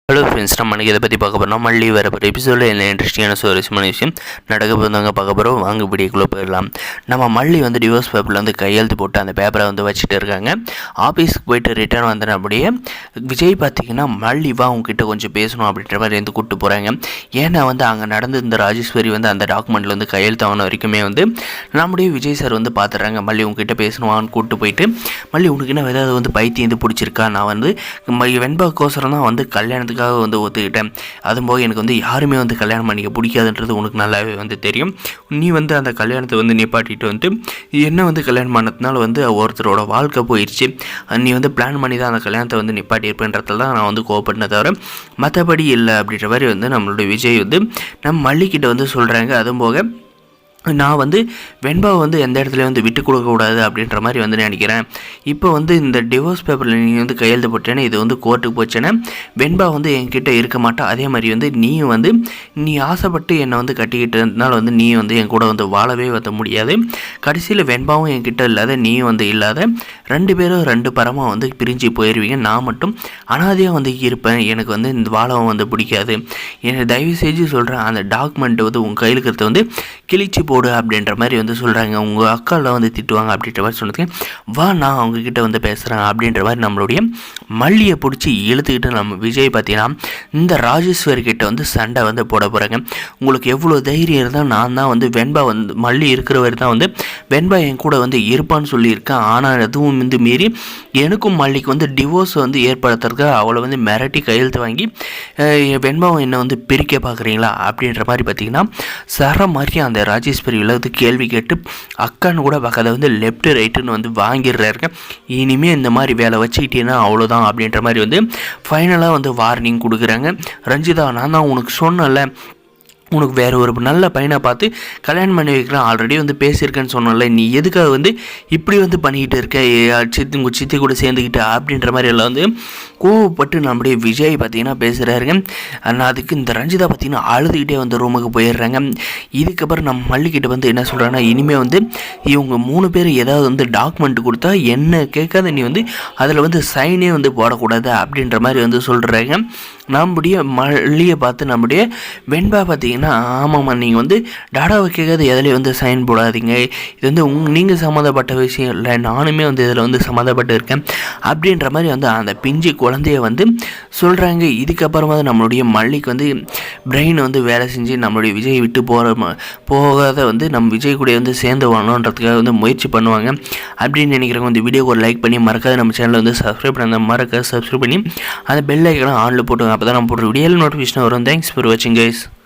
Hello friends, நம்ம இதை பற்றி பார்க்க போகிறோம். மல்லி வரப்போகிற எபிசோடில் என்ன இன்ட்ரெஸ்டிங்கான சுவாரஸ்யமான விஷயம் நடக்க போகிறவங்க பார்க்க போகிறோம். வாங்க வீடியோக்குள்ளே போயிடலாம். நம்ம மல்லி வந்து டிவோர்ஸ் பேப்பரில் வந்து கையெழுத்து போட்டு அந்த பேப்பரை வந்து வச்சுட்டு இருக்காங்க. ஆஃபீஸுக்கு போயிட்டு ரிட்டர்ன் வந்தேன். அப்படியே விஜய் பார்த்திங்கன்னா மல்லி வா உங்ககிட்ட கொஞ்சம் பேசணும் அப்படின்ற மாதிரி வந்து கூப்பிட்டு போகிறாங்க. ஏன்னா வந்து அங்கே நடந்து இந்த ராஜேஸ்வரி வந்து அந்த டாக்குமெண்ட்டில் வந்து கையெழுத்து ஆன வரைக்குமே வந்து நம்முடைய விஜய் சார் வந்து பார்த்துட்றாங்க. மல்லி உங்ககிட்ட பேசணுவான்னு கூப்பிட்டு போயிட்டு, மல்லி உனக்கு என்ன ஏதாவது வந்து பைத்தியம் வந்து பிடிச்சிருக்கா, நான் வந்து வெண்பாக்கோசரம் தான் வந்து கல்யாணத்துக்கு வந்து ஒத்துக்கிட்டேன், அதுபோக எனக்கு வந்து யாருமே வந்து கல்யாணம் பண்ணிக்க பிடிக்காதுன்றது உனக்கு நல்லாவே வந்து தெரியும். நீ வந்து அந்த கல்யாணத்தை வந்து நிப்பாட்டிட்டு வந்து என்ன வந்து கல்யாணம் பண்ணதுனால வந்து ஒருத்தரோட வாழ்க்கை போயிடுச்சு. நீ வந்து பிளான் பண்ணி தான் அந்த கல்யாணத்தை வந்து நிப்பாட்டியிருப்பேன்றதுல தான் நான் வந்து கோவப்பட்டனே தவிர மற்றபடி இல்லை அப்படின்ற மாதிரி வந்து நம்மளுடைய விஜய் வந்து நம்ம மல்லிக்கிட்ட வந்து சொல்கிறாங்க. அதுபோக நான் வந்து வெண்பாவை வந்து எந்த இடத்துலையும் வந்து விட்டு கொடுக்கக்கூடாது அப்படின்ற மாதிரி வந்து நினைக்கிறேன். இப்போ வந்து இந்த டிவோர்ஸ் பேப்பரில் நீங்கள் வந்து கையெழுத்து போட்டேன்னா இது வந்து கோர்ட்டுக்கு போச்சேன்னா வெண்பா வந்து என்கிட்ட இருக்க மாட்டா. அதே மாதிரி வந்து நீயும் வந்து நீ ஆசைப்பட்டு என்னை வந்து கட்டிக்கிட்டதுனால வந்து நீ வந்து என் கூட வந்து வாழவே வந்து முடியாது. கடைசியில் வெண்பாவும் என்கிட்ட இல்லாத நீயும் வந்து இல்லாத ரெண்டு பேரும் ரெண்டு பரமாக வந்து பிரிஞ்சு போயிடுவீங்க. நான் மட்டும் அனாதையாக வந்து இருப்பேன். எனக்கு வந்து இந்த வாழவும் வந்து பிடிக்காது. என்னை தயவு செஞ்சு சொல்கிறேன், அந்த டாக்குமெண்ட்டை வந்து உங்கள் கையில் இருக்கிறத வந்து கிழிச்சு போடு அப்படின்ற மாதிரி வந்து சொல்கிறாங்க. உங்கள் அக்காலாம் வந்து திட்டுவாங்க அப்படின்ற மாதிரி சொன்னதுக்கு வா நான் அவங்கக்கிட்ட வந்து பேசுகிறேன் அப்படின்ற மாதிரி நம்மளுடைய மல்லியை பிடிச்சி இழுத்துக்கிட்டு நம்ம விஜய் பார்த்தீங்கன்னா இந்த ராஜேஸ்வரி கிட்ட வந்து சண்டை வந்து போட போகிறாங்க. உங்களுக்கு எவ்வளோ தைரியம் இருந்தால் நான் தான் வந்து வெண்பா வந்து மல்லி இருக்கிறவர் தான் வந்து வெண்பா என் கூட வந்து இருப்பான்னு சொல்லியிருக்கேன். ஆனால் அதுவும் வந்து மீறி எனக்கும் மல்லிக்கு வந்து டிவோர்ஸ் வந்து ஏற்படுத்துறதுக்கு அவளை வந்து மிரட்டி கையெழுத்து வாங்கி வெண்பாவை என்னை வந்து பிரிக்க பார்க்குறீங்களா அப்படின்ற மாதிரி பார்த்தீங்கன்னா சர மாதிரி அந்த ராஜேஸ்வரி வந்து கேள்வி கேட்டு அக்கான்னு கூட பார்க்காத வந்து லெஃப்ட் ரைட்டுன்னு வந்து வாங்கிடுறாருங்க. இனிமேல் இந்த மாதிரி வேலை வச்சுக்கிட்டீங்கன்னா அவ்வளோதான் அப்படின்ற மாதிரி வந்து ஃபைனலாக வந்து வார்னிங் கொடுக்குறாங்க. ரஞ்சிதா, நான் தான் உனக்கு சொன்னல, உனக்கு வேறு ஒரு நல்ல பையனை பார்த்து கல்யாணம் பண்ணி வைக்கிறேன், ஆல்ரெடி வந்து பேசியிருக்கேன்னு சொன்னல, நீ எதுக்காக வந்து இப்படி வந்து பண்ணிக்கிட்டு இருக்க, உங்கள் சித்தி கூட சேர்ந்துக்கிட்டு அப்படின்ற மாதிரி எல்லாம் வந்து கோவப்பட்டு நம்முடைய விஜய் பார்த்தீங்கன்னா பேசுகிறாருங்க. ஆனால் அதுக்கு இந்த ரஞ்சிதா பார்த்தீங்கன்னா அழுதுகிட்டே வந்து ரூமுக்கு போயிடுறாங்க. இதுக்கப்புறம் நம்ம மல்லிக்கிட்ட வந்து என்ன சொல்கிறாங்கன்னா, இனிமேல் வந்து இவங்க 3 பேர் ஏதாவது வந்து டாக்குமெண்ட் கொடுத்தா என்ன கேட்காத நீ வந்து அதில் வந்து சைனே வந்து போடக்கூடாது அப்படின்ற மாதிரி வந்து சொல்கிறாங்க. நம்முடைய மல்லியை பார்த்து நம்முடைய வெண்பா பார்த்தீங்கன்னா ஆமாம்மா நீங்கள் வந்து டாடாவை கேட்காத எதுலேயும் வந்து சைன் போடாதீங்க, இது வந்து நீங்கள் சம்மந்தப்பட்ட விஷயம் இல்லை, நானுமே வந்து இதில் வந்து சம்மந்தப்பட்டு இருக்கேன் அப்படின்ற மாதிரி வந்து அந்த பிஞ்சு குழந்தைய வந்து சொல்கிறாங்க. இதுக்கப்புறமா நம்மளுடைய மல்லிக்கு வந்து பிரெயின் வந்து வேலை செஞ்சு நம்மளுடைய விஜய் விட்டு போகாத வந்து நம்ம விஜய் கூட வந்து சேர்ந்து வாங்கணுன்றதுக்காக வந்து முயற்சி பண்ணுவாங்க அப்படின்னு நினைக்கிறவங்க வந்து வீடியோக்கு ஒரு லைக் பண்ணி மறக்காத நம்ம சேனலில் வந்து சப்ஸ்கிரைப் பண்ண சப்ஸ்கிரைப் பண்ணி அந்த பெல் ஐக்கனை ஆனில் போட்டுங்க. அப்போ தான் நம்ம போடுற வீடியோ நோட்டிஃபிகேஷன் வரும். தேங்க்ஸ் ஃபார் வாட்சிங் கைஸ்.